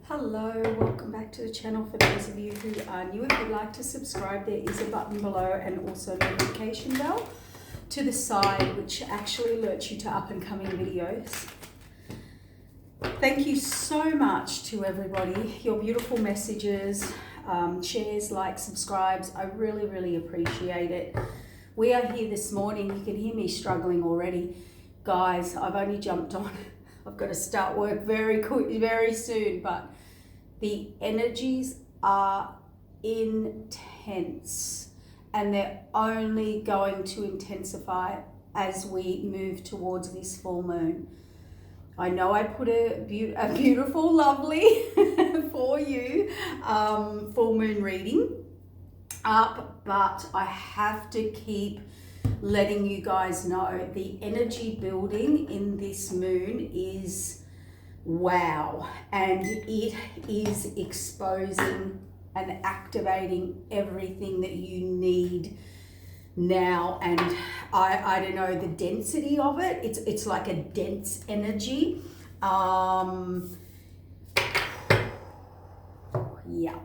Hello, welcome back to the channel. For those of you who are new, if you'd like to subscribe, there is a button below and also a notification bell to the side which actually alerts you to up and coming videos. Thank you so much to everybody, your beautiful messages, shares, likes, subscribes. I really appreciate it. We are here this morning. You can hear me struggling already. Guys, I've only jumped on. I've got to start work very soon, but the energies are intense and they're only going to intensify as we move towards this full moon. I know I put a beautiful, lovely for you full moon reading up, but I have to keep letting you guys know the energy building in this moon is wow, and it is exposing and activating everything that you need now. And I don't know the density of it. It's like a dense energy. Yeah,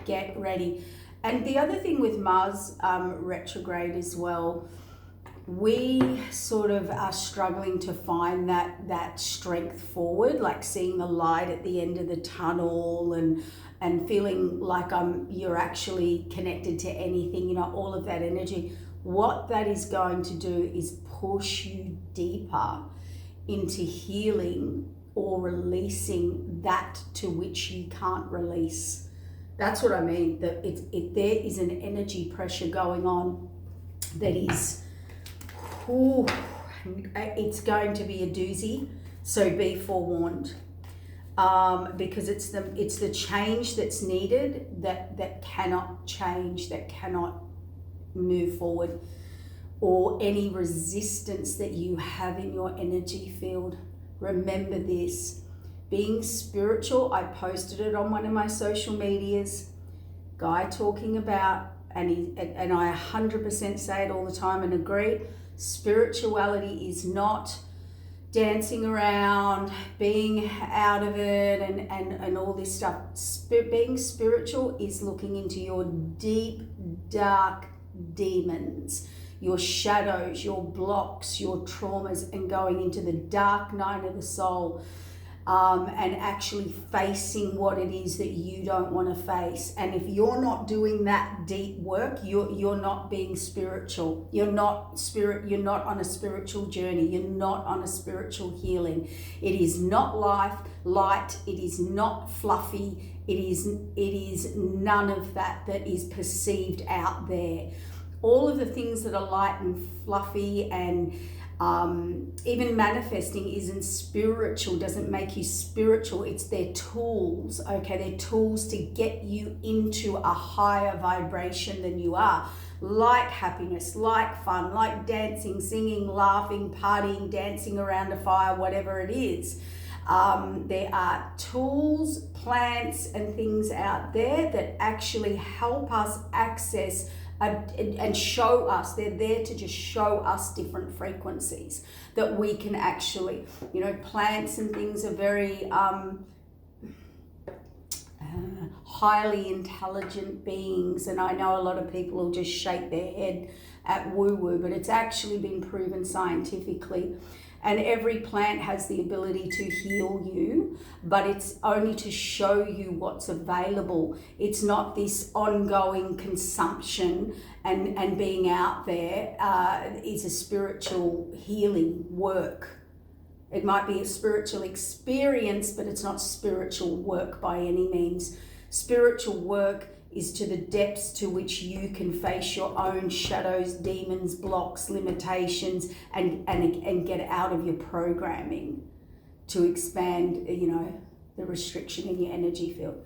get ready. And the other thing with Mars retrograde as well, we sort of are struggling to find that strength forward, like seeing the light at the end of the tunnel and feeling like you're actually connected to anything, you know, all of that energy. What that is going to do is push you deeper into healing or releasing that to which you can't release. That's what I mean. That there is an energy pressure going on that is, it's going to be a doozy. So be forewarned, because it's the change that's needed that cannot change, that cannot move forward, or any resistance that you have in your energy field. Remember this. Being spiritual, I posted it on one of my social medias, guy talking about, and I 100% say it all the time and agree, spirituality is not dancing around, being out of it and all this stuff. Being spiritual is looking into your deep, dark demons, your shadows, your blocks, your traumas, and going into the dark night of the soul. And actually facing what it is that you don't want to face. And if you're not doing that deep work, you're not being spiritual. You're not on a spiritual journey. You're not on a spiritual healing. It is not light. It is not fluffy. It is none of that is perceived out there. All of the things that are light and fluffy and even manifesting isn't spiritual, doesn't make you spiritual. It's their tools, okay? They're tools to get you into a higher vibration than you are. Like happiness, like fun, like dancing, singing, laughing, partying, dancing around a fire, whatever it is. There are tools, plants, and things out there that actually help us access and show us. They're there to just show us different frequencies that we can actually, you know, plants and things are very highly intelligent beings, and I know a lot of people will just shake their head at woo-woo, but it's actually been proven scientifically. And every plant has the ability to heal you, but it's only to show you what's available. It's not this ongoing consumption and being out there. It's a spiritual healing work. It might be a spiritual experience, but it's not spiritual work by any means. Spiritual work is to the depths to which you can face your own shadows, demons, blocks, limitations, and get out of your programming to expand, you know, the restriction in your energy field.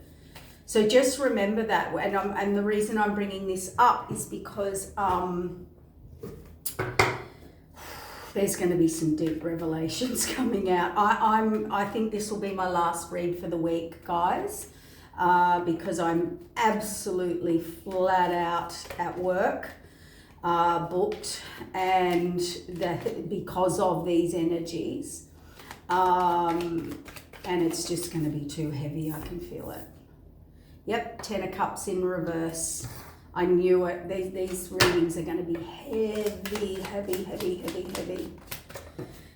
So just remember that. And the reason I'm bringing this up is because there's going to be some deep revelations coming out. I think this will be my last read for the week, guys. Because I'm absolutely flat out at work, booked, and that because of these energies. and it's just going to be too heavy. I can feel it. Yep, 10 of Cups in reverse. I knew it. These readings are going to be heavy, heavy, heavy, heavy, heavy.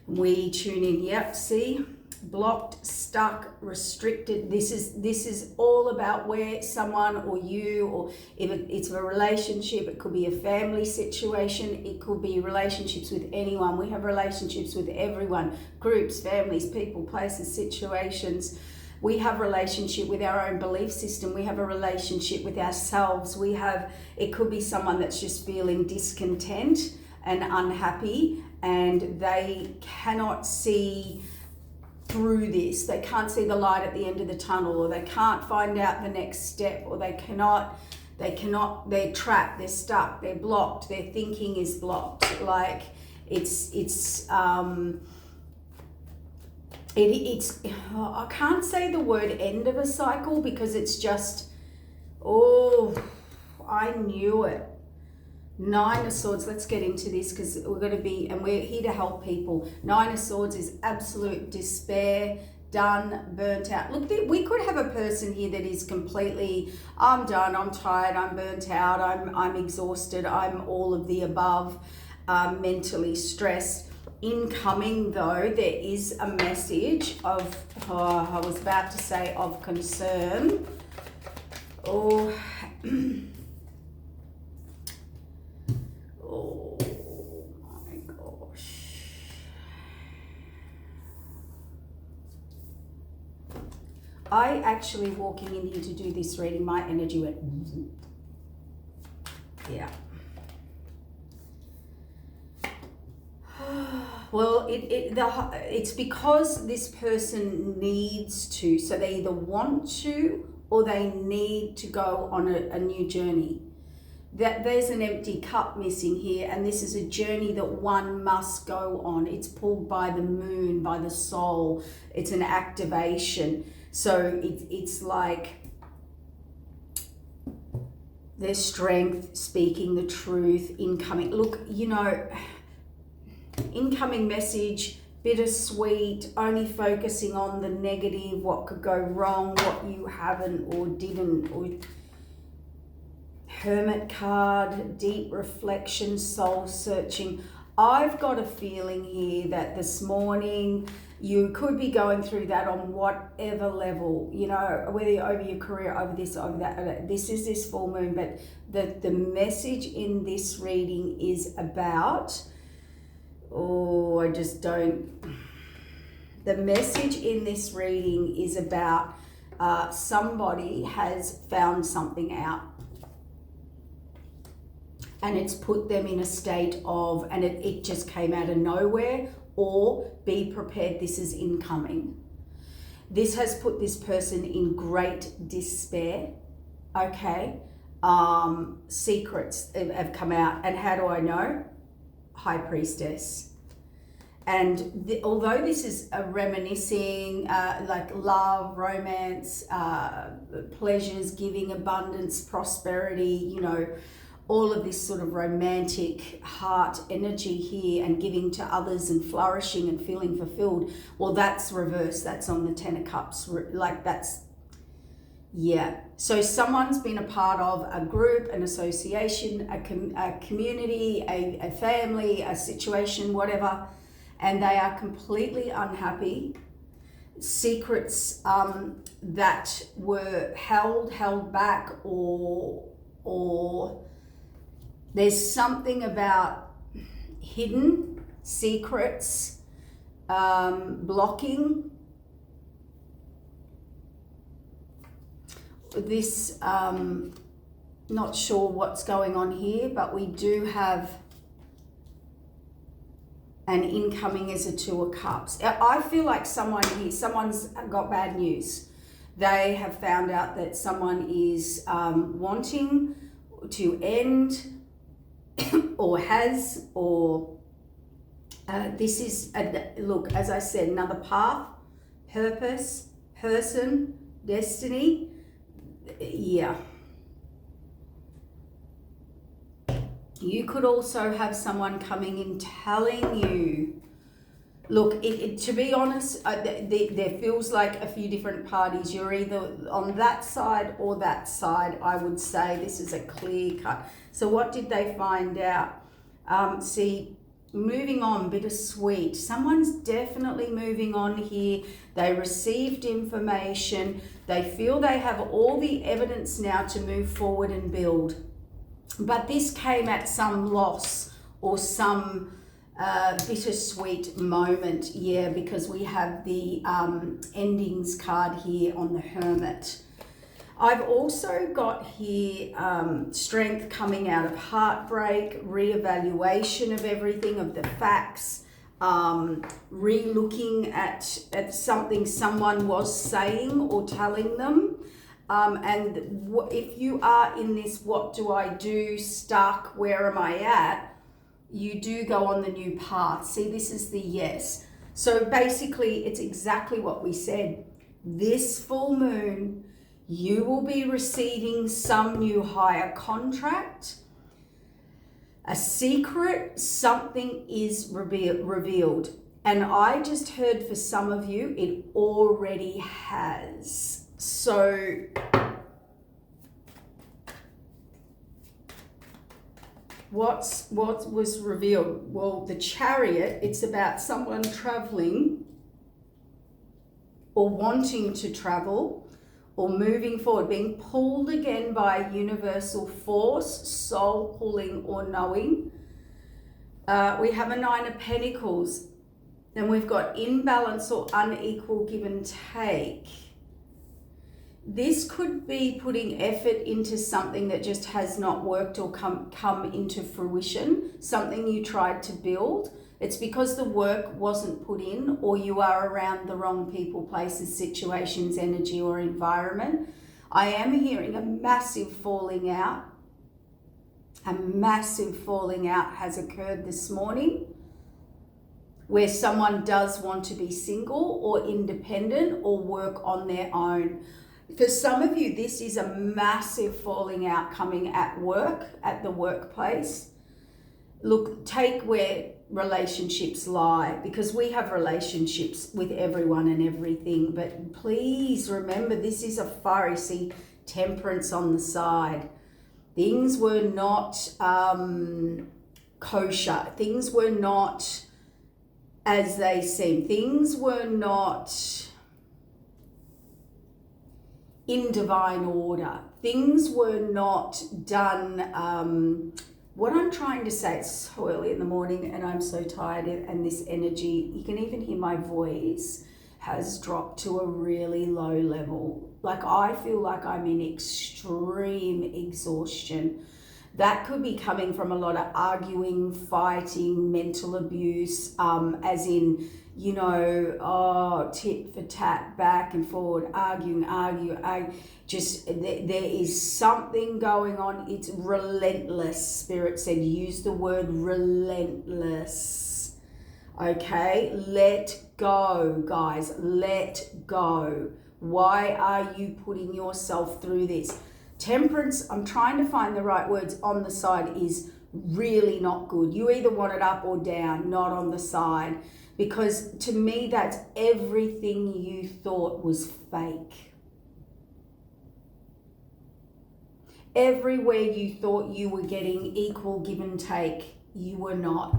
We tune in. Yep, see? Blocked, stuck, restricted. This is all about where someone or you, or if it's a relationship, it could be a family situation, it could be relationships with anyone. We have relationships with everyone, groups, families, people, places, situations. We have a relationship with our own belief system. We have a relationship with ourselves. It could be someone that's just feeling discontent and unhappy, and they cannot see through this. They can't see the light at the end of the tunnel, or they can't find out the next step, or they're trapped, they're stuck, they're blocked, their thinking is blocked. Like I can't say the word end of a cycle, because it's just, I knew it. 9 of Swords, let's get into this, because we're here to help people. 9 of Swords is absolute despair, done, burnt out. Look, we could have a person here that is completely, I'm done, I'm tired, I'm burnt out, I'm exhausted, I'm all of the above, mentally stressed. Incoming though, there is a message of, I was about to say of concern. Oh, oh my gosh. I actually, walking in here to do this reading, my energy went, yeah. Well, it's because this person needs to, so they either want to or they need to go on a new journey. That there's an empty cup missing here, and this is a journey that one must go on. It's pulled by the moon, by the soul. It's an activation. So it's like their strength, speaking the truth, incoming. Look, incoming message, bittersweet, only focusing on the negative, what could go wrong, what you haven't or didn't, or Hermit card, deep reflection, soul searching. I've got a feeling here that this morning you could be going through that on whatever level, whether you're over your career, over this, over that. This is this full moon, but the message in this reading is about, the message in this reading is about somebody has found something out, and it's put them in a state of, and it just came out of nowhere, or be prepared, this is incoming. This has put this person in great despair, okay? Secrets have come out, and how do I know? High Priestess. And although this is a reminiscing, like love, romance, pleasures, giving, abundance, prosperity, all of this sort of romantic heart energy here, and giving to others and flourishing and feeling fulfilled, well, that's reversed. That's on the 10 of Cups. Like that's, yeah. So someone's been a part of a group, an association, a community, a family, a situation, whatever, and they are completely unhappy. Secrets that were held back, or there's something about hidden secrets, blocking. This, not sure what's going on here, but we do have an incoming as a 2 of Cups. I feel like someone's got bad news. They have found out that someone is wanting to end, or has, or this is, look, as I said, another path, purpose, person, destiny. Yeah. You could also have someone coming in telling you, Look, to be honest, there feels like a few different parties. You're either on that side or that side, I would say. This is a clear cut. So what did they find out? See, moving on, bittersweet. Someone's definitely moving on here. They received information. They feel they have all the evidence now to move forward and build. But this came at some loss or some bittersweet moment, yeah, because we have the endings card here on the Hermit. I've also got here strength coming out of heartbreak, reevaluation of everything, of the facts, re-looking at something someone was saying or telling them. And if you are in this, what do I do, stuck, where am I at? You do go on the new path. See, this is the yes. So basically, it's exactly what we said. This full moon, you will be receiving some new higher contract, a secret, something is revealed. And I just heard for some of you, it already has. So what was revealed? Well, the Chariot, it's about someone traveling or wanting to travel or moving forward, being pulled again by a universal force, soul pulling or knowing. We have a Nine of Pentacles, and we've got imbalance or unequal give and take. This could be putting effort into something that just has not worked or come into fruition, something you tried to build. It's because the work wasn't put in, or you are around the wrong people, places, situations, energy, or environment. I am hearing a massive falling out. A massive falling out has occurred this morning, where someone does want to be single or independent or work on their own. For some of you, this is a massive falling out coming at work, at the workplace. Look, take where relationships lie, because we have relationships with everyone and everything. But please remember, this is a fiery, see, Temperance on the side. Things were not kosher. Things were not as they seem. Things were not in divine order. Things were not done. What I'm trying to say, it's so early in the morning and I'm so tired, and this energy, you can even hear my voice has dropped to a really low level. Like, I feel like I'm in extreme exhaustion. That could be coming from a lot of arguing, fighting, mental abuse, as in, you know, tit for tat, back and forward, arguing. Just, there is something going on. It's relentless. Spirit said, use the word relentless. Okay, let go, guys, let go. Why are you putting yourself through this? Temperance, I'm trying to find the right words, on the side is really not good. You either want it up or down, not on the side. Because to me, that's everything you thought was fake. Everywhere you thought you were getting equal give and take, you were not.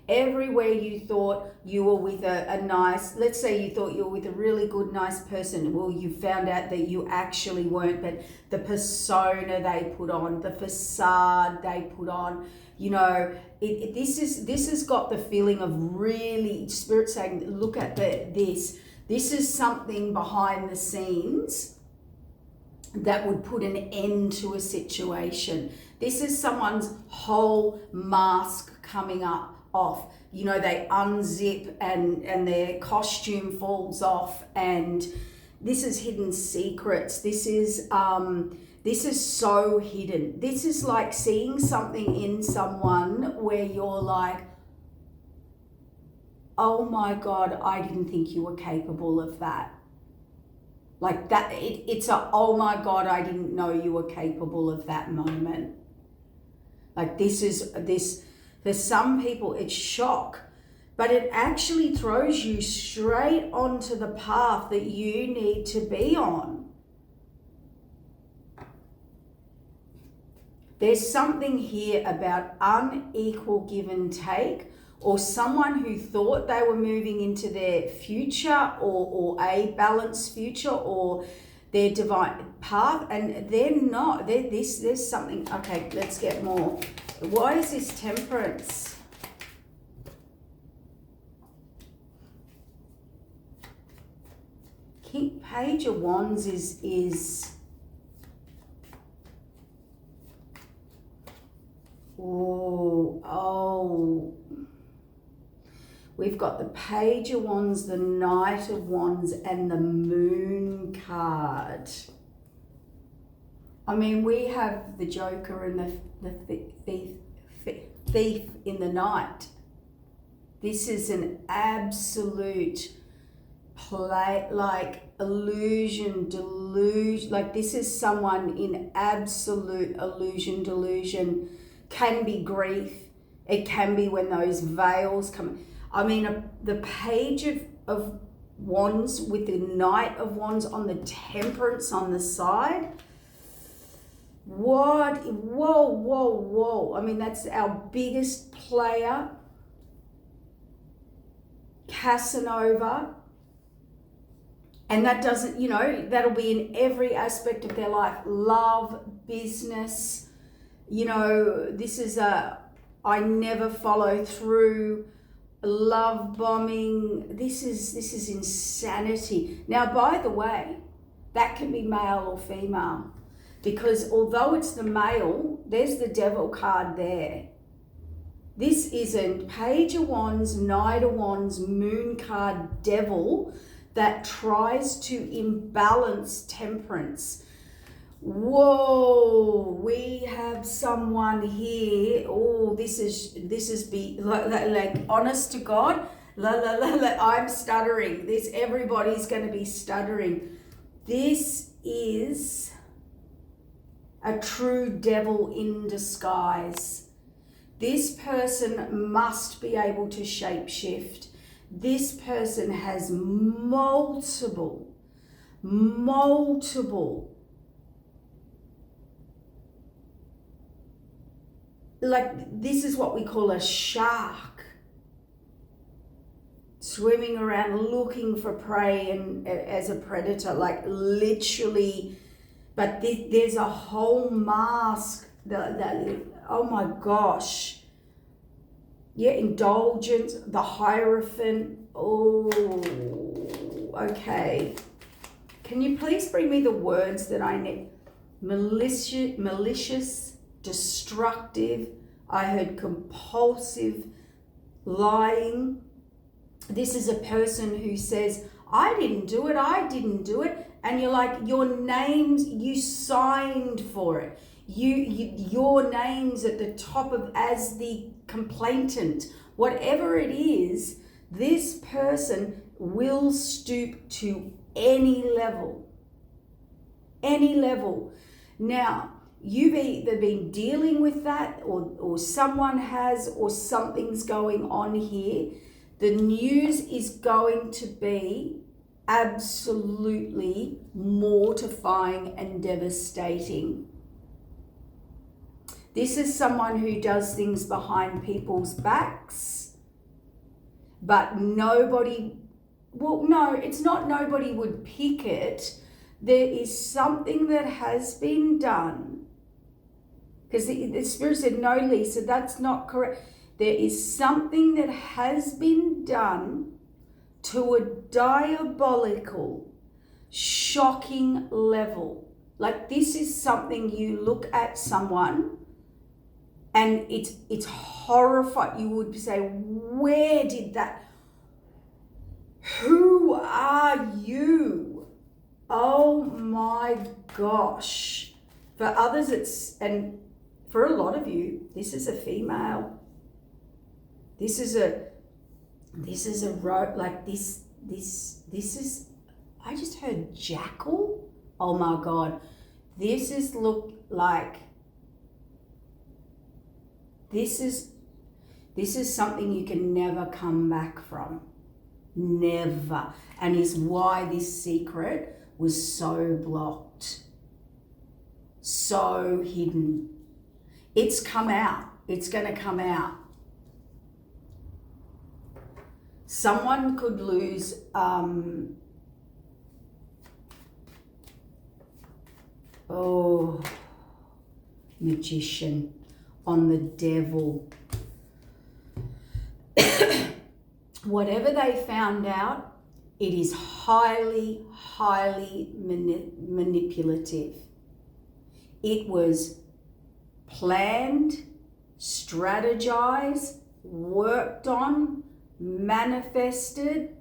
Everywhere you thought you were with a nice, let's say you thought you were with a really good, nice person. Well, you found out that you actually weren't, but the persona they put on, the facade they put on, you know, this has got the feeling of really, Spirit saying, look at this. This is something behind the scenes that would put an end to a situation. This is someone's whole mask coming off. You know, they unzip and their costume falls off, and this is hidden secrets. This is so hidden. This is like seeing something in someone where you're like, oh my God, I didn't think you were capable of that. Like that, it's a, oh my God, I didn't know you were capable of that moment. Like this, for some people, it's shock. but it actually throws you straight onto the path that you need to be on. There's something here about unequal give and take, or someone who thought they were moving into their future or a balanced future or their divine path, and they're not. There's something. Okay, let's get more. Why is this Temperance? Page of Wands is oh, we've got the Page of Wands, the Knight of Wands, and the Moon card. I mean, we have the Joker and the thief in the Knight. This is an absolute play, like illusion, delusion. Like this is someone in absolute illusion, delusion. Can be grief. It can be when those veils come. I mean, the Page of Wands with the Knight of Wands on the Temperance on the side. What? Whoa. I mean, that's our biggest player. Casanova. And that doesn't, that'll be in every aspect of their life. Love, business. This is I never follow through, love bombing. This is insanity. Now, by the way, that can be male or female, because although it's the male, there's the Devil card there. This is a Page of Wands, Knight of Wands, Moon card, Devil that tries to imbalance Temperance. Whoa, we have someone here. Oh, this is like honest to God. I'm stuttering. Everybody's going to be stuttering. This is a true devil in disguise. This person must be able to shapeshift. This person has multiple like this is what we call a shark swimming around looking for prey and as a predator, like literally. But there's a whole mask that oh my gosh. Yeah, indulgence, the Hierophant. Oh, okay. Can you please bring me the words that I need? Malicious, destructive. I heard compulsive, lying. This is a person who says, I didn't do it. And you're like, your names, you signed for it. Your name's at the top of as the complainant. Whatever it is, this person will stoop to any level. Now, you've either been dealing with that or someone has, or something's going on here. The news is going to be absolutely mortifying and devastating. This is someone who does things behind people's backs, but it's not nobody would pick it. There is something that has been done, because the Spirit said, no, Lisa, that's not correct. There is something that has been done to a diabolical, shocking level. Like this is something you look at someone and it's horrifying. You would say, where did that? Who are you? Oh my gosh. For others, and for a lot of you, this is a female. This is a rope, like this is, I just heard jackal. Oh my God. This This is something you can never come back from. Never. And is why this secret was so blocked, so hidden. It's come out. It's going to come out. Someone could lose magician on the devil. Whatever they found out, it is highly, highly manipulative. It was planned, strategized, worked on, manifested.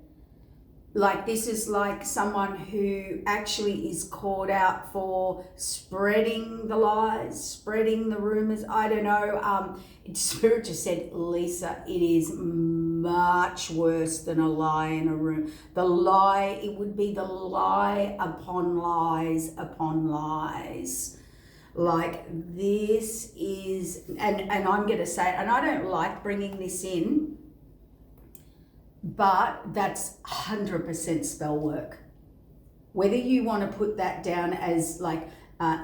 Like, this is like someone who actually is called out for spreading the lies, spreading the rumors. I don't know. Spirit just said, Lisa, it is much worse than a lie in a room. The lie, it would be the lie upon lies upon lies. Like, this is, and I'm going to say it, and I don't like bringing this in, but that's 100% spell work. Whether you want to put that down as like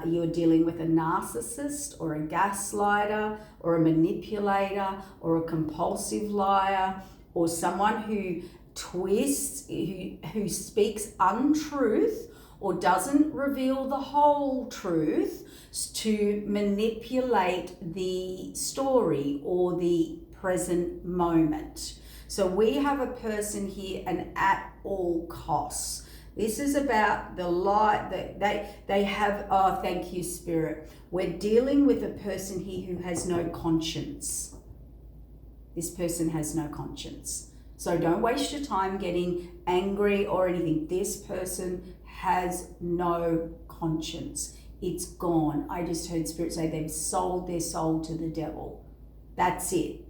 you're dealing with a narcissist or a gaslighter or a manipulator or a compulsive liar or someone who twists, who speaks untruth or doesn't reveal the whole truth to manipulate the story or the present moment. So we have a person here, and at all costs. This is about the lie that they have. Oh, thank you, Spirit. We're dealing with a person here who has no conscience. This person has no conscience. So don't waste your time getting angry or anything. This person has no conscience. It's gone. I just heard Spirit say they've sold their soul to the devil. That's it.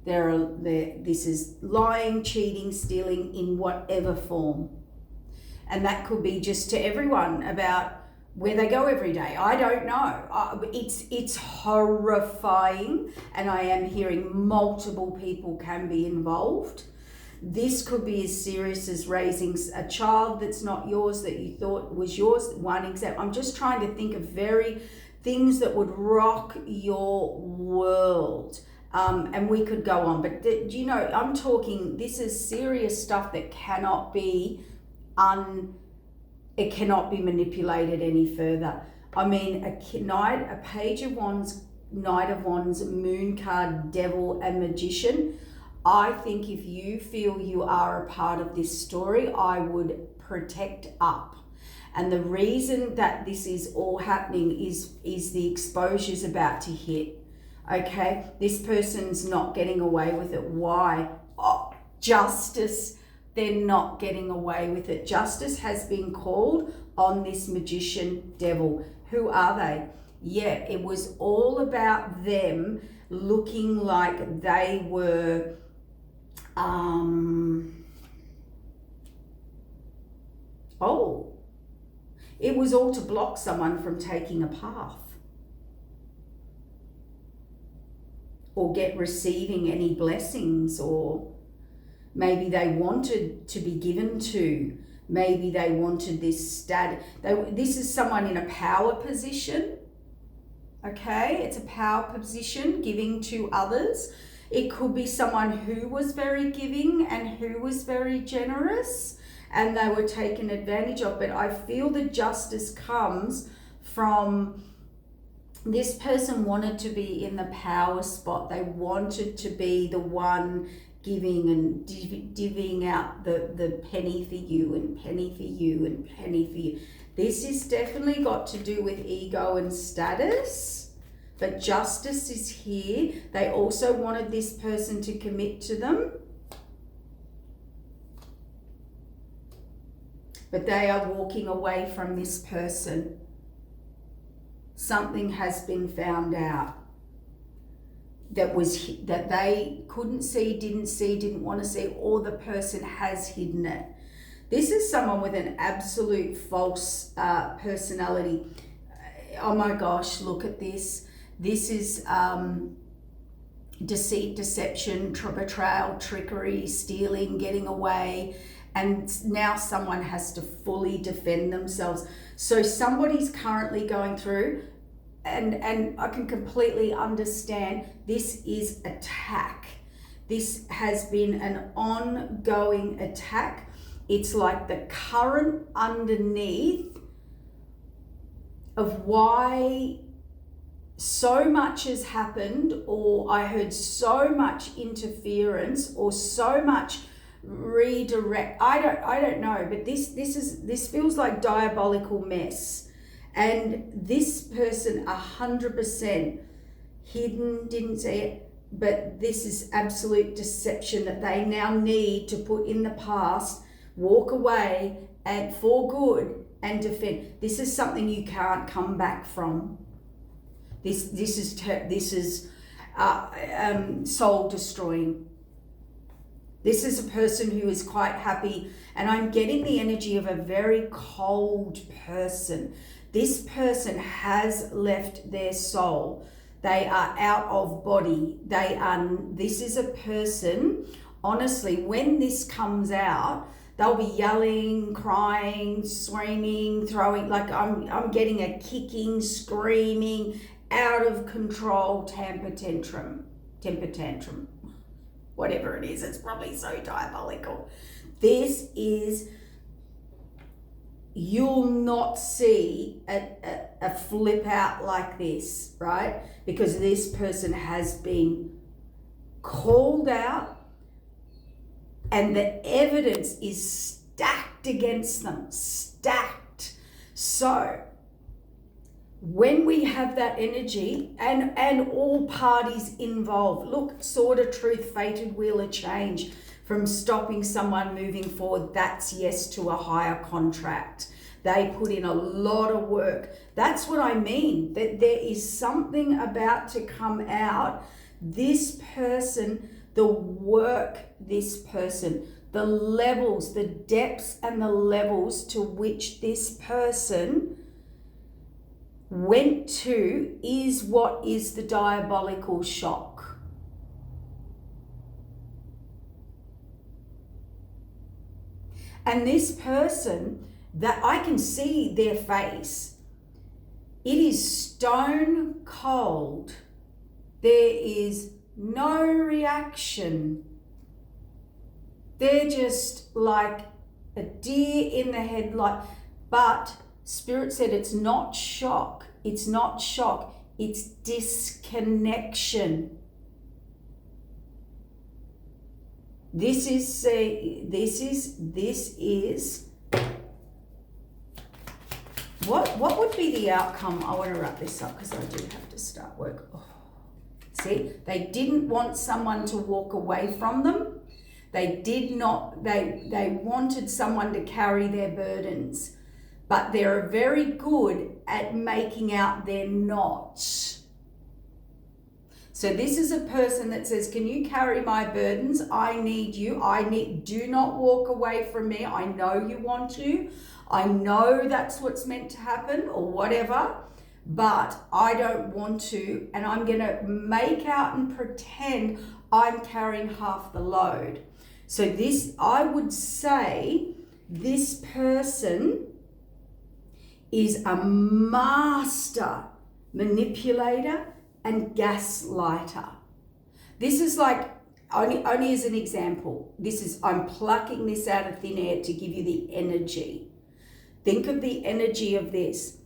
This is lying, cheating, stealing in whatever form. And that could be just to everyone about where they go every day. I don't know. It's horrifying, and I am hearing multiple people can be involved. This could be as serious as raising a child that's not yours, that you thought was yours. One example. I'm just trying to think of things that would rock your world. And we could go on, but I'm talking, this is serious stuff that cannot be it cannot be manipulated any further. I mean, a page of wands, knight of wands, moon card, devil, and magician. I think if you feel you are a part of this story, I would protect up. And the reason that this is all happening is the exposure's about to hit. Okay, this person's not getting away with it. Why? Oh, justice. They're not getting away with it. Justice has been called on this magician devil. Who are they? Yeah, it was all about them looking like they were it was all to block someone from taking a path or receiving any blessings, or maybe they wanted to be given to, maybe they wanted this status. This is someone in a power position, okay? It's a power position, giving to others. It could be someone who was very giving and who was very generous, and they were taken advantage of. But I feel the justice comes from this person wanted to be in the power spot. They wanted to be the one giving and divvying out the penny for you and penny for you and penny for you. This is definitely got to do with ego and status, but justice is here. They also wanted this person to commit to them, but they are walking away from this person. Something has been found out that they couldn't see, didn't want to see, or the person has hidden it. This is someone with an absolute false personality. Oh my gosh, look at this. This is deceit, deception, betrayal, trickery, stealing, getting away, and now someone has to fully defend themselves. So somebody's currently going through, and I can completely understand, this is attack. This has been an ongoing attack. It's like the current underneath of why so much has happened, or I heard so much interference, or so much redirect. I don't know, but this feels like diabolical mess. And this person 100% hidden, didn't say it, but this is absolute deception that they now need to put in the past, walk away and for good and defend. This is something you can't come back from. This is soul destroying. This is a person who is quite happy, and I'm getting the energy of a very cold person. This person has left their soul. They are out of body. This is a person, honestly, when this comes out, they'll be yelling, crying, screaming, throwing, like I'm getting a kicking, screaming, out of control temper tantrum, whatever it is. It's probably so diabolical. This is, you'll not see a flip out like this, right? Because this person has been called out and the evidence is stacked against them, stacked. So when we have that energy and all parties involved, look, sword of truth, fated wheel of change, from stopping someone moving forward, that's yes to a higher contract. They put in a lot of work. That's what I mean, that there is something about to come out. This person, the work, this person, the levels, the depths and the levels to which this person went to is what is the diabolical shock. And this person, that I can see their face, it is stone cold. There is no reaction. They're just like a deer in the headlight. But Spirit said it's not shock. It's not shock. It's disconnection. This is what would be the outcome? I want to wrap this up because I do have to start work. Oh. See, they didn't want someone to walk away from them. They did not, they wanted someone to carry their burdens, but they're very good at making out they're not. So this is a person that says, can you carry my burdens? I need you. Do not walk away from me. I know you want to. I know that's what's meant to happen or whatever, but I don't want to. And I'm going to make out and pretend I'm carrying half the load. So this, I would say, this person is a master manipulator and gaslighter. This is like, only as an example, I'm plucking this out of thin air to give you the energy. Think of the energy of this.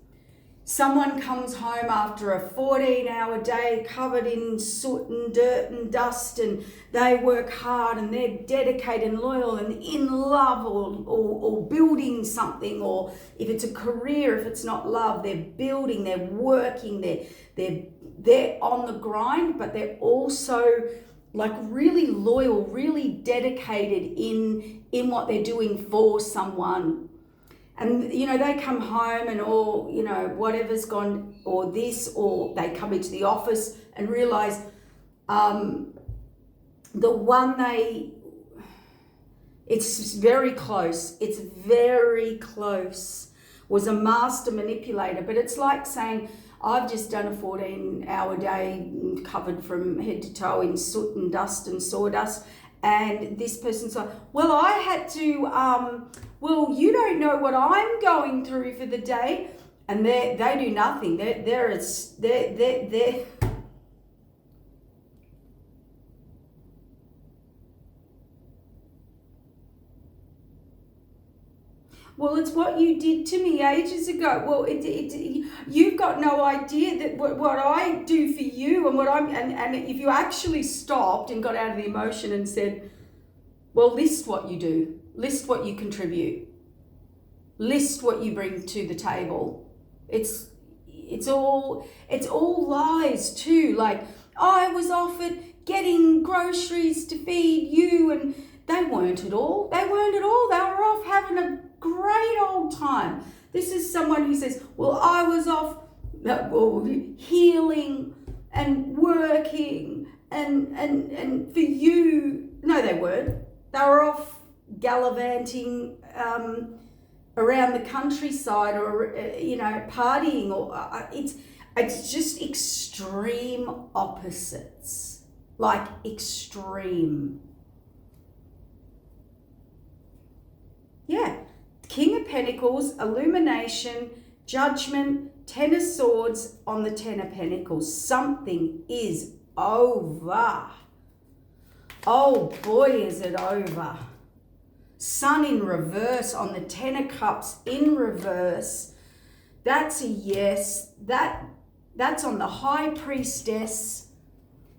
Someone comes home after a 14-hour day covered in soot and dirt and dust, and they work hard and they're dedicated and loyal and in love or building something, or if it's a career, if it's not love, they're building, they're working, they're on the grind, but they're also like really loyal, really dedicated in what they're doing for someone. And, they come home and all, whatever's gone, or this, or they come into the office and realize the one it's very close, was a master manipulator. But it's like saying, I've just done a 14-hour day covered from head to toe in soot and dust and sawdust. And this person's like, well, I had to, well, you don't know what I'm going through for the day. And they do nothing. They're well, it's what you did to me ages ago. Well, you've got no idea that what I do for you and what and if you actually stopped and got out of the emotion and said, well, list what you do, list what you contribute, list what you bring to the table. It's all lies too. Like, I was offered getting groceries to feed you, and they weren't at all. They were off having a great old time. This is someone who says, well, I was off healing and working and for you. No, they weren't. They were off gallivanting around the countryside, or partying, or it's just extreme opposites, like extreme. Yeah. King of Pentacles, illumination, judgment, Ten of Swords on the Ten of Pentacles. Something is over. Oh boy, is it over. Sun in reverse on the Ten of Cups in reverse. That's a yes. That's on the High Priestess.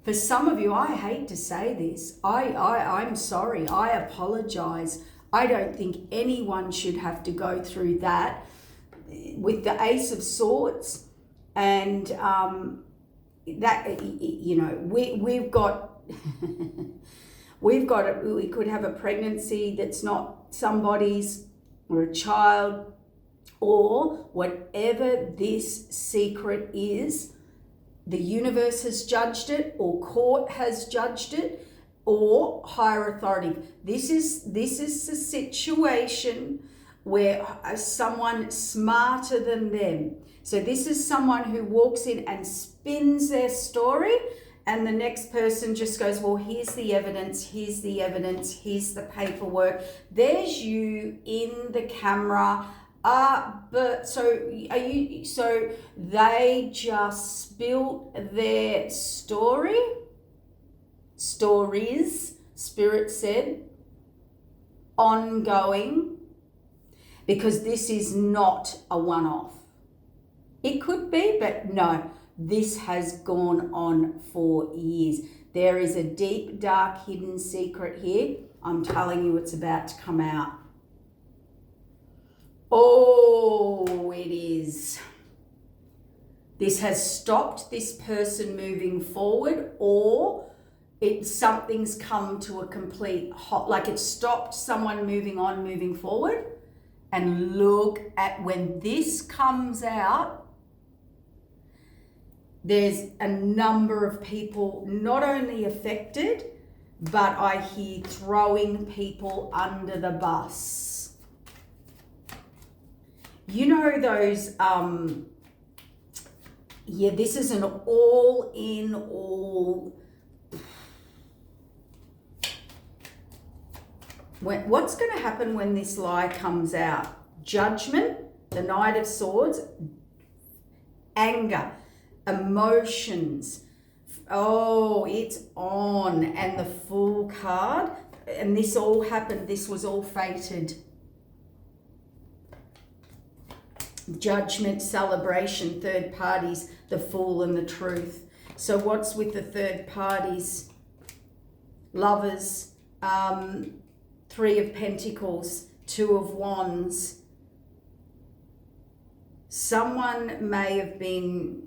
For some of you, I hate to say this. I'm sorry. I apologize. I don't think anyone should have to go through that with the Ace of Swords, and that we've got we could have a pregnancy that's not somebody's, or a child, or whatever this secret is. The universe has judged it, or court has judged it, or higher authority. This is the situation where someone smarter than them. So this is someone who walks in and spins their story, and the next person just goes, well, here's the evidence, here's the paperwork. There's you in the camera. But so they just spilt their stories, Spirit said, ongoing, because this is not a one-off. It could be, but no, this has gone on for years. There is a deep, dark, hidden secret here. I'm telling you, it's about to come out. Oh, it is. This has stopped this person moving forward, or something's come to a complete halt, like it's stopped someone moving forward. And look at when this comes out, there's a number of people not only affected, but I hear throwing people under the bus. You know those, this is an all in all. What's going to happen when this lie comes out? Judgment, the Knight of Swords, anger, emotions. Oh, it's on. And the Fool card. And this all happened. This was all fated. Judgment, celebration, third parties, the Fool and the Truth. So what's with the third parties? Lovers, Three of Pentacles, Two of Wands. Someone may have been...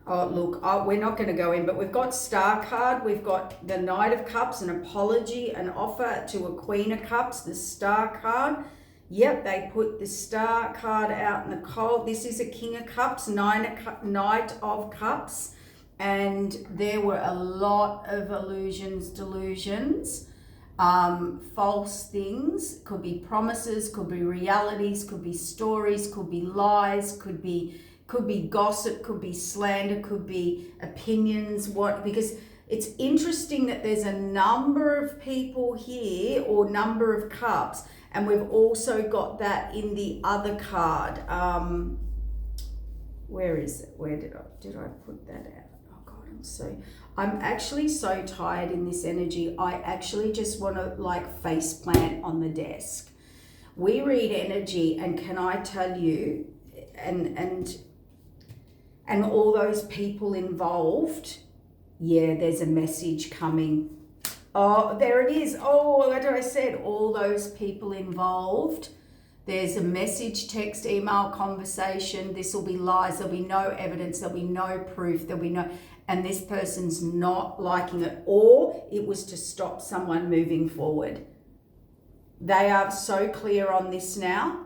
Oh, look, we're not going to go in, but we've got Star card. We've got the Knight of Cups, an apology, an offer to a Queen of Cups, the Star card. Yep, they put the Star card out in the cold. This is a King of Cups, Knight of Cups. And there were a lot of illusions, delusions. false things, could be promises, could be realities, could be stories, could be lies, could be gossip, could be slander, could be opinions. Because it's interesting that there's a number of people here, or number of cups, and we've also got that in the other card. Where is it? Where did I put that out? Oh God, I'm actually so tired in this energy. I actually just want to like face plant on the desk. We read energy, and can I tell you, and all those people involved, yeah, there's a message coming. Oh, there it is. Oh, what I said, all those people involved. There's a message, text, email, conversation. This will be lies. There'll be no evidence. There'll be no proof. There'll be no, and this person's not liking it, or it was to stop someone moving forward. They are so clear on this now,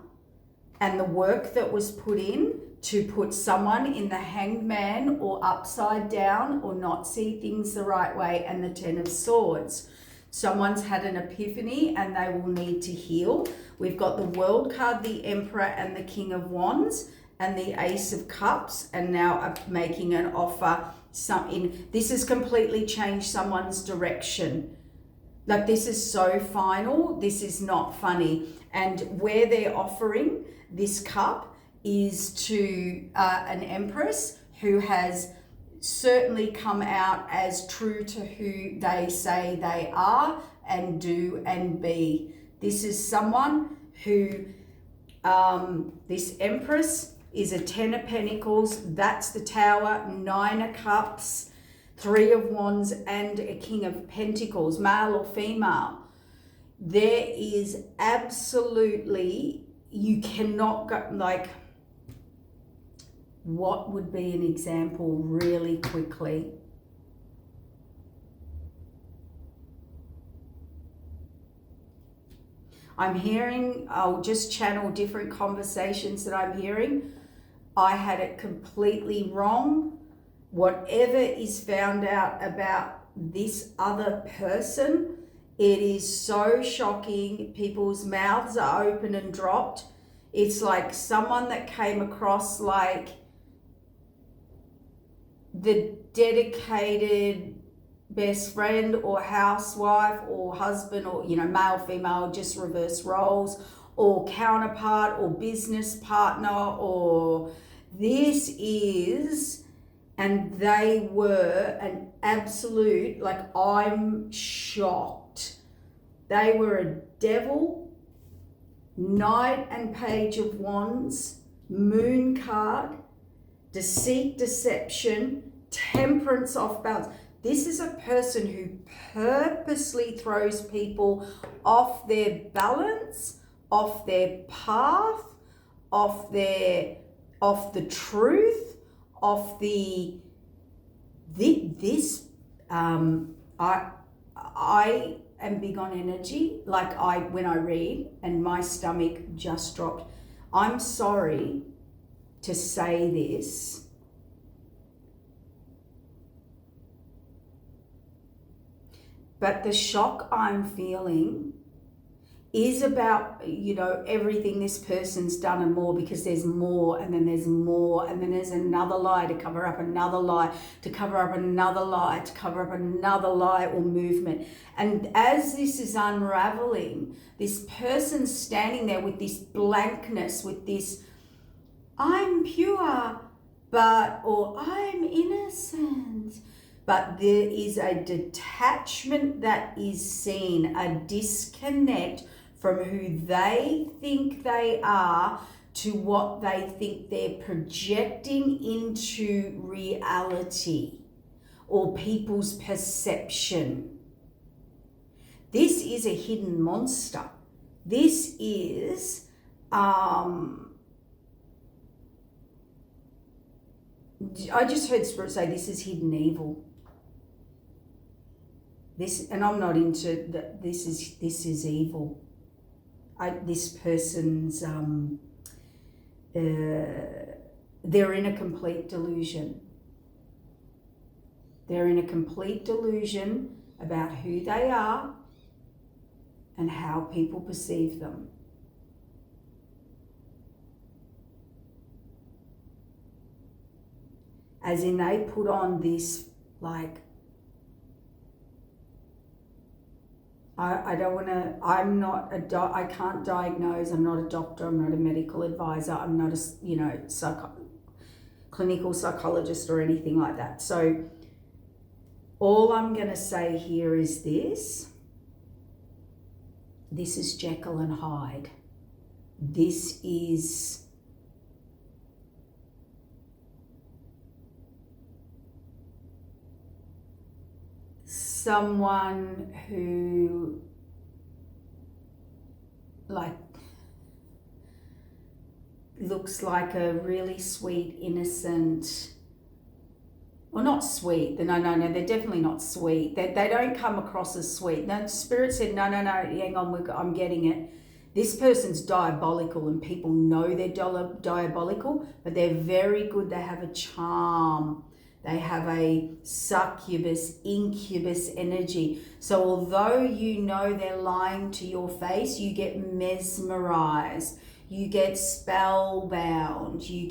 and the work that was put in to put someone in the Hanged Man, or upside down, or not see things the right way, and the Ten of Swords. Someone's had an epiphany and they will need to heal. We've got the World card, the Emperor, and the King of Wands, and the Ace of Cups, and now making an offer. This has completely changed someone's direction. Like, this is so final. This is not funny. And where they're offering this cup is to an Empress who has certainly come out as true to who they say they are and do and be. This is someone who, this Empress is a Ten of Pentacles, that's the Tower, Nine of Cups, Three of Wands, and a King of Pentacles, male or female. There is absolutely, you cannot go, like, what would be an example really quickly? I'm hearing, I'll just channel different conversations that I'm hearing. I had it completely wrong. Whatever is found out about this other person, it is so shocking. People's mouths are open and dropped. It's like someone that came across like the dedicated best friend or housewife or husband, or, you know, male, female, just reverse roles, or counterpart or business partner, or this is, and they were an absolute, like, I'm shocked. They were a devil, Knight and Page of Wands, Moon card, deceit, deception, temperance, off balance. This is a person who purposely throws people off their balance, off their path, off the truth, off I am big on energy. Like, when I read, and my stomach just dropped. I'm sorry to say this, but the shock I'm feeling is about, you know, everything this person's done and more, because there's more, and then there's more, and then there's another lie to cover up another lie, to cover up another lie, to cover up another lie or movement. And as this is unraveling, this person's standing there with this blankness, with this, I'm pure, or I'm innocent. But there is a detachment that is seen, a disconnect from who they think they are to what they think they're projecting into reality or people's perception. This is a hidden monster. This is, I just heard Spirit say this is hidden evil. This, and I'm not into that. This is evil. This person's they're in a complete delusion. They're in a complete delusion about who they are, and how people perceive them. As in, they put on this, like, I don't want to, I can't diagnose, I'm not a doctor, I'm not a medical advisor, I'm not a, clinical psychologist or anything like that. So all I'm going to say here is this is Jekyll and Hyde. This is someone who, like, looks like a really sweet, innocent, well, not sweet. No, they're definitely not sweet. They don't come across as sweet. The Spirit said, no, hang on, I'm getting it. This person's diabolical, and people know they're diabolical, but they're very good. They have a charm. They have a succubus, incubus energy. So although you know they're lying to your face, you get mesmerized, you get spellbound, you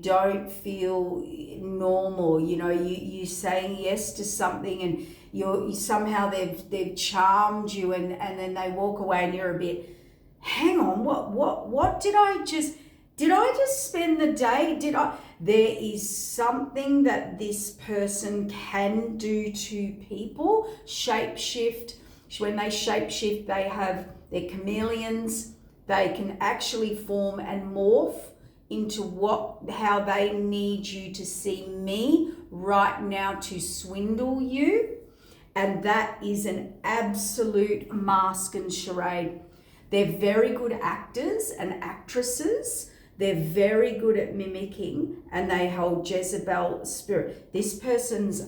don't feel normal. You're saying yes to something, and you somehow they've charmed you, and then they walk away, and you're a bit, hang on, what did I just spend the day? There is something that this person can do to people. Shapeshift. When they shapeshift, they're chameleons. They can actually form and morph into how they need you to see me right now to swindle you. And that is an absolute mask and charade. They're very good actors and actresses. They're very good at mimicking, and they hold Jezebel spirit. This person's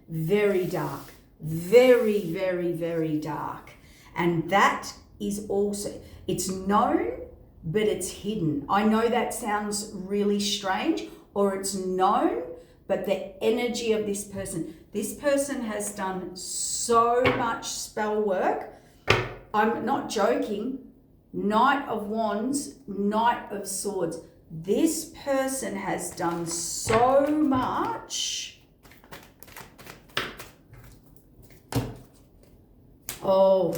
very dark, very, very, very dark. And that is also, it's known, but it's hidden. I know that sounds really strange, or it's known, but the energy of this person has done so much spell work. I'm not joking. Knight of Wands, Knight of Swords. This person has done so much. Oh.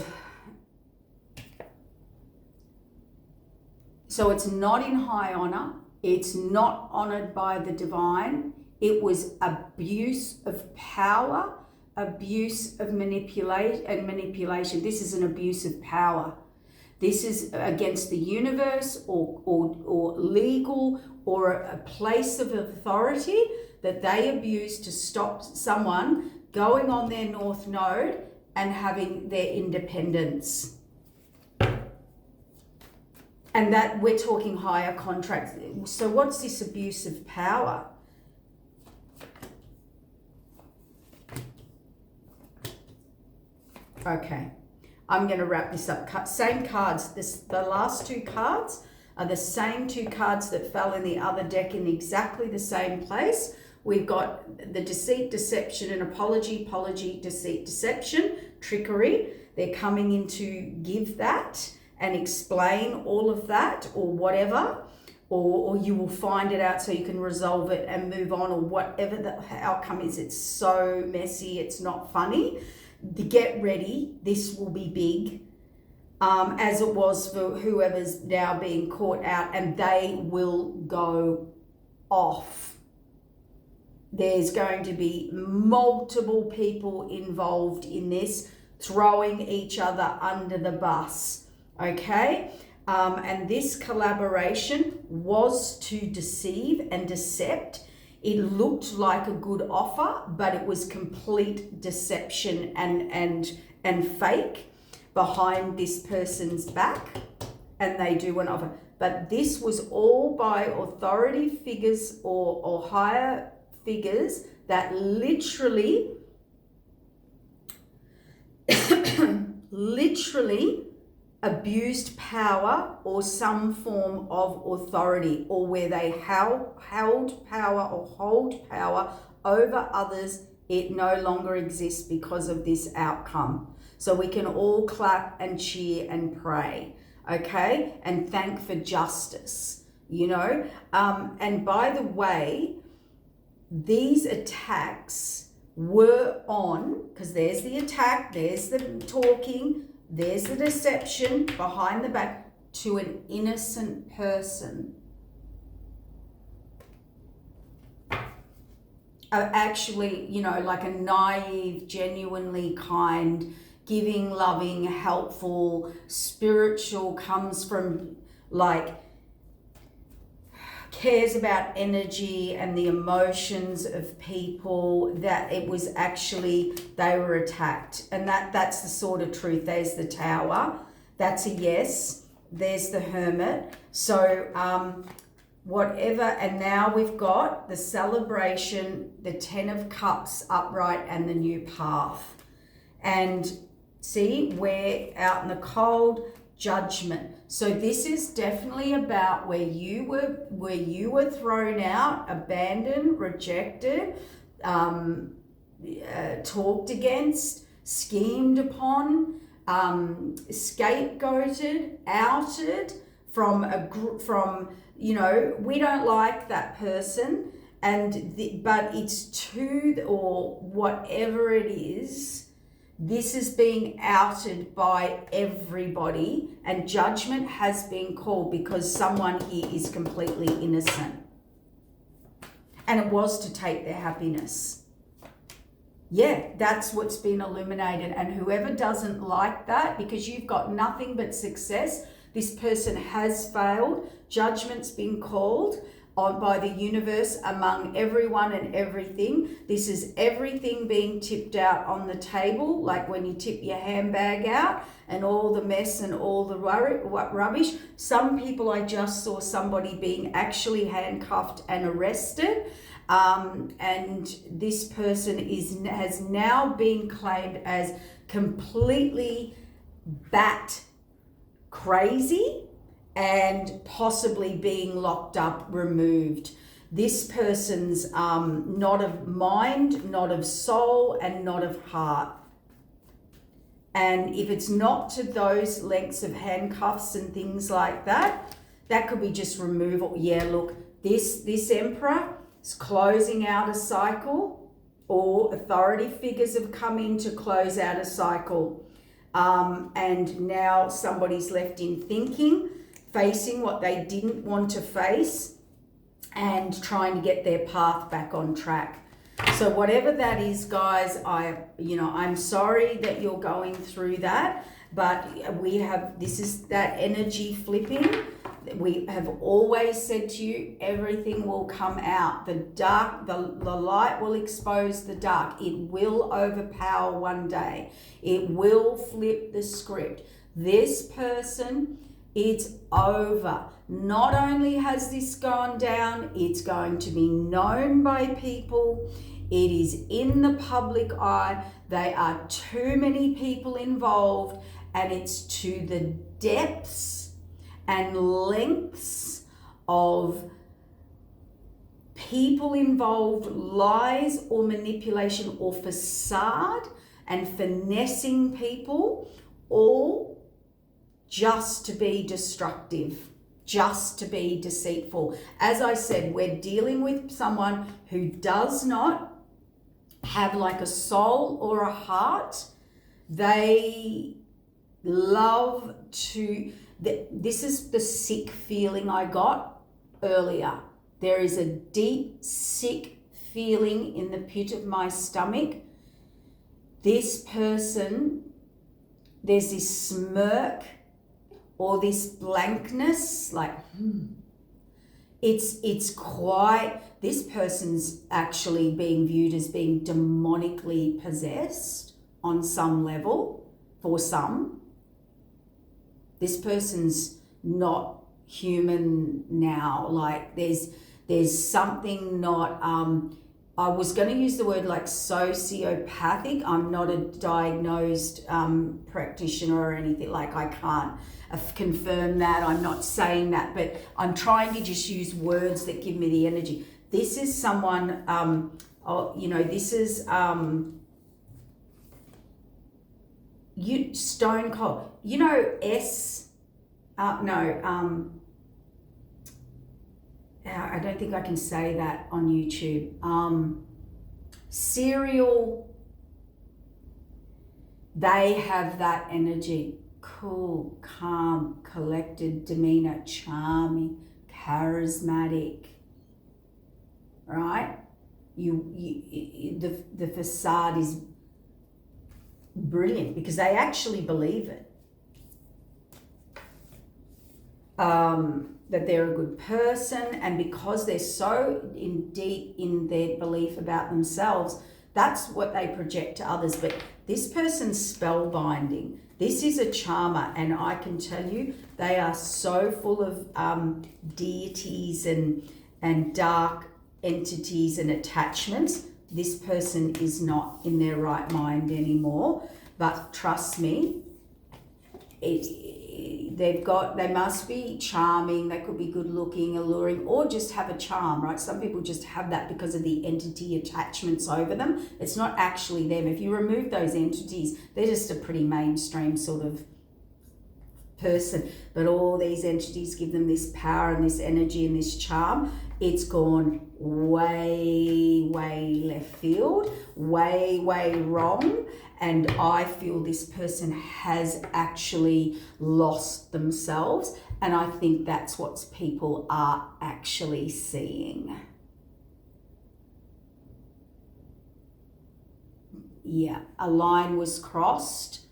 So it's not in high honor. It's not honored by the divine. It was abuse of power, abuse of manipulation. This is an abuse of power. This is against the universe or legal or a place of authority that they abuse to stop someone going on their North Node and having their independence. And that we're talking higher contracts. So what's this abuse of power? Okay. I'm going to wrap this up. Same cards. The last two cards are the same two cards that fell in the other deck in exactly the same place. We've got the deceit, deception, and apology, deceit, deception, trickery. They're coming in to give that and explain all of that or whatever, or you will find it out so you can resolve it and move on, or whatever the outcome is. It's so messy. It's not funny. Get ready, this will be big, as it was for whoever's now being caught out, and they will go off. There's going to be multiple people involved in this, throwing each other under the bus, okay? And this collaboration was to deceive and decept. It looked like a good offer, but it was complete deception and fake behind this person's back, and they do an offer. But this was all by authority figures or higher figures that literally abused power or some form of authority, or where they held power or hold power over others. It no longer exists because of this outcome. So we can all clap and cheer and pray, okay? And thank for justice, you know? And by the way, these attacks were on, because there's the attack, there's the talking, there's the deception behind the back, to an innocent person. Actually, you know, like a naive, genuinely kind, giving, loving, helpful, spiritual, comes from like, cares about energy and the emotions of people, that it was actually, they were attacked. And that's the sort of truth. There's the Tower. That's a yes. There's the Hermit. So whatever. And now we've got the celebration, the 10 of Cups upright, and the new path. And see, we're out in the cold. Judgment. So this is definitely about where you were thrown out, abandoned, rejected, talked against, schemed upon, scapegoated, outed from you know, we don't like that person, but it's or whatever it is. This is being outed by everybody, and judgment has been called because someone here is completely innocent. And it was to take their happiness. Yeah, that's what's been illuminated. And whoever doesn't like that, because you've got nothing but success, this person has failed. Judgment's been called on by the universe among everyone and everything. This is everything being tipped out on the table, like when you tip your handbag out and all the mess and all the rubbish. Some people, I just saw somebody being actually handcuffed and arrested. And this person has now been claimed as completely bat crazy, and possibly being locked up, removed. This person's not of mind, not of soul, and not of heart. And if it's not to those lengths of handcuffs and things like that, that could be just removal. Yeah, look, this Emperor is closing out a cycle, or authority figures have come in to close out a cycle. And now somebody's left in thinking, facing what they didn't want to face, and trying to get their path back on track. So whatever that is, guys, I'm sorry that you're going through that, but this is that energy flipping. We have always said to you, everything will come out. The dark, the light will expose the dark. It will overpower one day. It will flip the script. This person, it's over. Not only has this gone down, it's going to be known by people. It is in the public eye. There are too many people involved, and it's to the depths and lengths of people involved, lies or manipulation or facade and finessing people, all just to be destructive, just to be deceitful. As I said, we're dealing with someone who does not have like a soul or a heart. They love to... This is the sick feeling I got earlier. There is a deep, sick feeling in the pit of my stomach. This person, there's this smirk or this blankness, like, It's quite, this person's actually being viewed as being demonically possessed on some level, for some. This person's not human now. Like there's something not, I was going to use the word like sociopathic. I'm not a diagnosed practitioner or anything. Like I can't confirm that. I'm not saying that, but I'm trying to just use words that give me the energy. This is someone, this is, stone cold. You know, I don't think I can say that on YouTube. Serial, they have that energy. Cool, calm, collected demeanor, charming, charismatic, right? The facade is brilliant because they actually believe it. That they're a good person, and because they're so deep in their belief about themselves, that's what they project to others. But this person's spellbinding. This is a charmer, and I can tell you they are so full of deities and dark entities and attachments. This person is not in their right mind anymore. But trust me, they must be charming, they could be good looking, alluring, or just have a charm, right? Some people just have that because of the entity attachments over them. It's not actually them. If you remove those entities, they're just a pretty mainstream sort of person. But all these entities give them this power and this energy and this charm. It's gone way, way left field, way, way wrong. And I feel this person has actually lost themselves. And I think that's what people are actually seeing. Yeah, a line was crossed.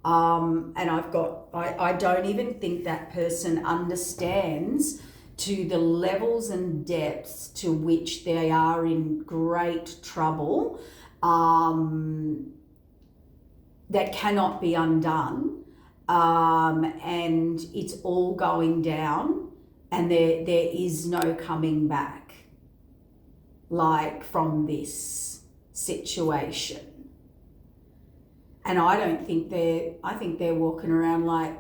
And I don't even think that person understands to the levels and depths to which they are in great trouble. That cannot be undone, and it's all going down, and there is no coming back, like, from this situation. And I think they're walking around like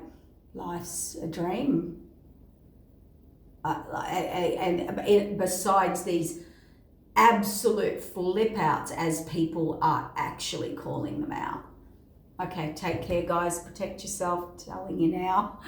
life's a dream. And besides these absolute flip outs, as people are actually calling them out. Okay, take care, guys. Protect yourself. Telling you now.